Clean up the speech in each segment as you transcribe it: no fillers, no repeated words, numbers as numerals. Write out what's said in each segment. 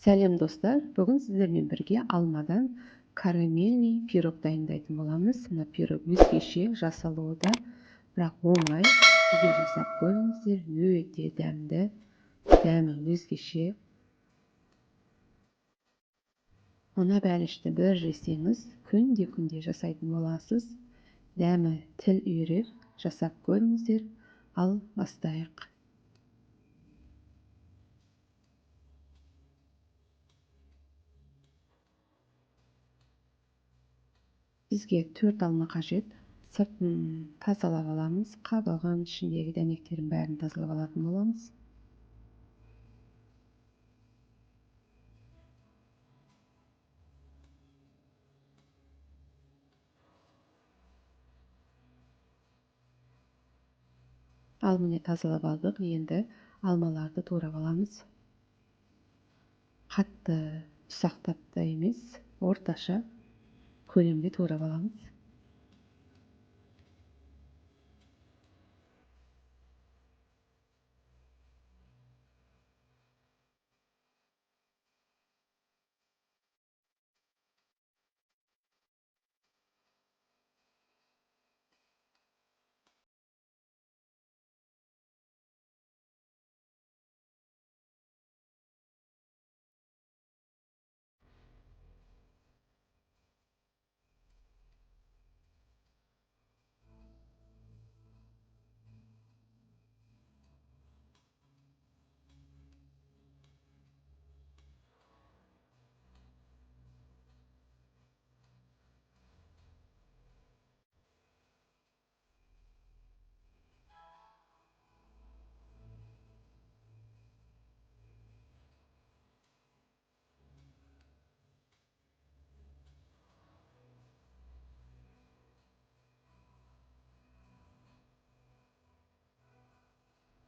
Сәлем достар, бүгін сіздермен бірге алмадан карамельный пирог дайындайтын боламыз. Мына пирог өзгеше жасалуы да, бірақ оңай. Үйде жасап көріңіздер, өте дәмді, дәмі өзгеше. Мына бәлішті бір жесеңіз, күнде жасайтын боласыз. Дәмі тіл үйірер, жасап көріңіздер. Ал бастайық. Бізге 4 алма қажет. Сыртын тазалап аламыз. Қабығын, ішіндегі дәнектерін бәрін тазалап алатын боламыз. Ал міне тазалап алдық. Енді алмаларды турап аламыз. Қатты ұсақтап та емес, орташа көлемде турап аламыз.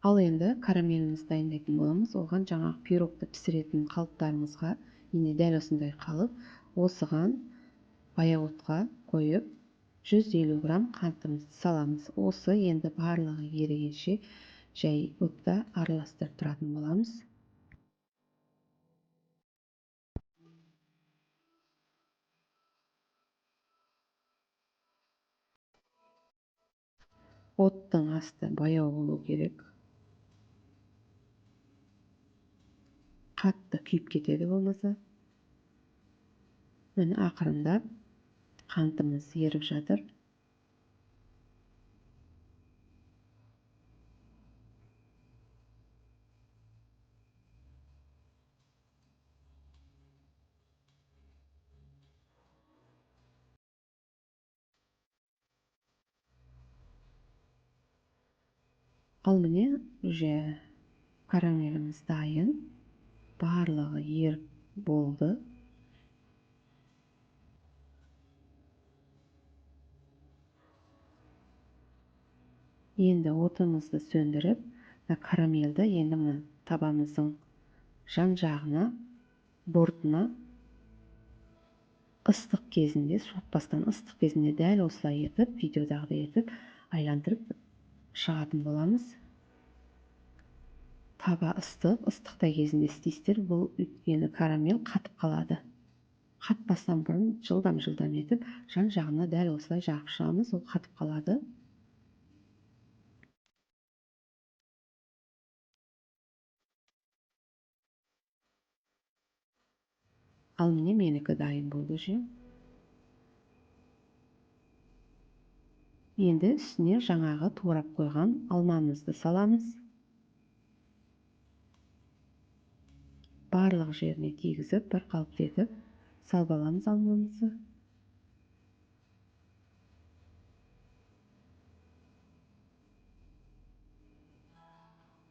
Ал енді карамелімізді дайындайтын боламыз. Оған жаңағы пирогты пісіретін қалыптарымызға енді дәл осындай қалып, осыған баяу отқа қойып 150 грамм қантымызды саламыз. Осы енді барлығы ерігенше жай отта араластырып тұратын боламыз. Оттың асты баяу болу керек. Қатты күйіп кетеді болмаса. Міне ақырындап қантымыз еріп жатыр. Ал міне уже карамеліміз дайын. Барлығы еріп болды. Енді отымызды сөндіріп, карамельді енді мына табамыздың жан жағына, бортына ыстық кезінде, суытпастан ыстық кезінде дәл осылай етіп, видеодағыдай етіп, айландырып шығатын боламыз. Таба ыстықтай кезінде істейсіздер, бұл өйткені карамель қатып қалады. Қатпастан бұрын жылдам етіп, жан жағына дәл осылай жағып шығамыз, ол қатып қалады. Ал міне менікі дайын болды же. Енді үстіне жаңағы турап қойған алмамызды саламыз. Барлық жеріне тигізіп, бір қалыпты етіп салып аламыз алмамызды.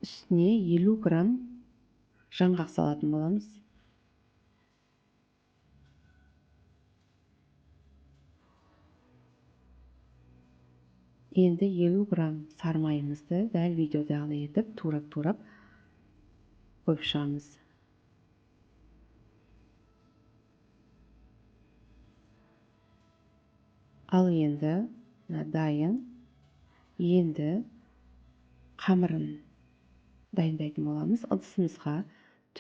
Үстіне 50 грамм жаңғақ салатын боламыз. Енді 50 грамм сармайымызды дәл видеодағыдай етіп турап қойып шығамыз. Ал енді дайын. Енді қамырын дайындайтын боламыз. Ыдысымызға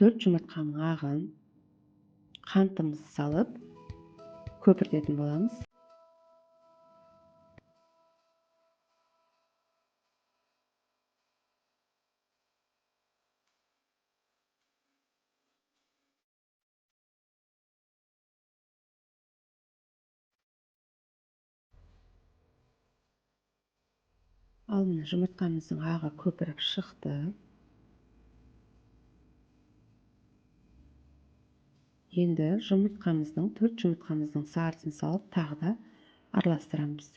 4 жұмыртқаның ағын қантымызды салып көпіртетін боламыз. Ал міне жұмыртқамыздың ағы көпіріп шықты. Енді төрт жұмыртқамыздың сарысын салып тағы да араластырамыз.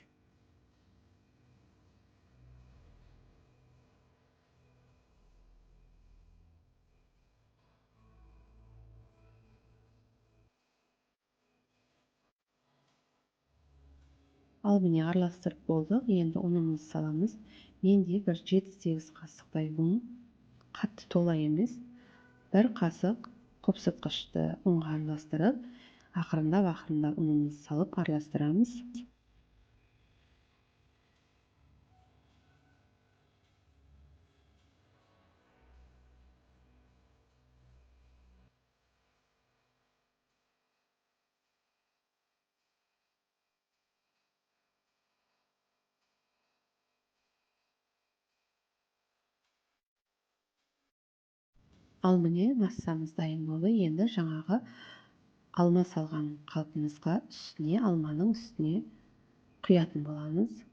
Ал міне араластырып болдық. Енді ұнымызды саламыз. Менде бір 7-8 қасықтай ұн, қатты тола емес. Бір қасық қопсытқышты ұнға араластырып, ақырындап ұнымызды салып араластырамыз. Ал міне массамыз дайын болды. Енді жаңағы алма салған қалпымызға алманың үстіне құятын боламыз.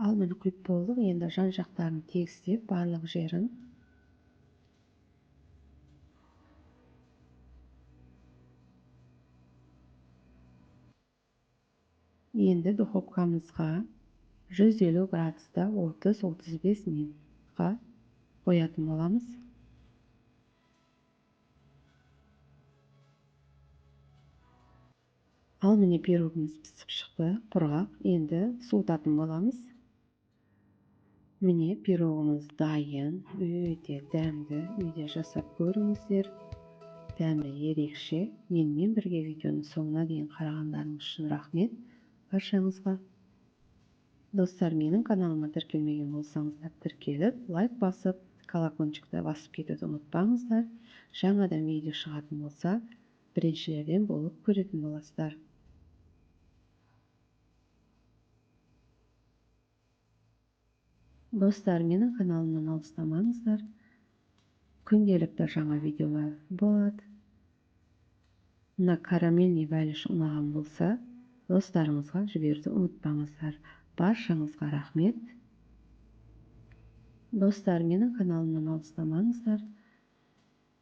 Ал міне құйып болдық. Енді жан жақтарын тегістеп, барлық жерін енді духовкамызға 150 градуста 30-35 минутқа қоятын боламыз. Ал міне пирогымыз пісіп шықты, құрғақ. Енді суытатын боламыз. Міне пирогымыз дайын, өте дәмді. Үйде жасап көріңіздер. Дәмі ерекше. Менімен бірге видеоны соңына дейін қарағандарыңыз үшін рахмет баршаңызға. Достар, менің каналыма тіркелмеген болсаңыздар, тіркеліп, лайк басып, колокольчикті басып кетуді ұмытпаңыздар. Жаңадан видео шығатын болса, біріншілерден болып көретін боласыздар. Достар, менің каналымнан алыстамаңыздар. Күнделікті жаңа видеолар болады. Мына карамельный вариш ұнаған болса, достарыңызға жіберуді ұмытпаңыздар. Баршаңызға рахмет. Достар, менің каналымнан алыстамаңыздар.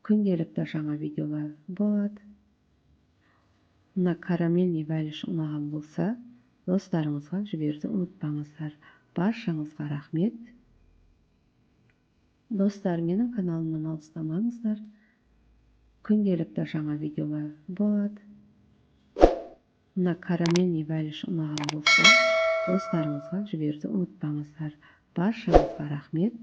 Күнделікті жаңа видеолар болады. Мына карамельный вариш ұнаған болса, достарыңызға жіберуді ұмытпаңыздар. Баршаңызға рахмет. Достар, менің каналымнан алыстамаңыздар. Күнделікті жаңа видеолар болады. Мына карамельный вариш ұнаған болса, достарыңызға жіберуді ұмытпаңыздар. Баршаңызға рахмет.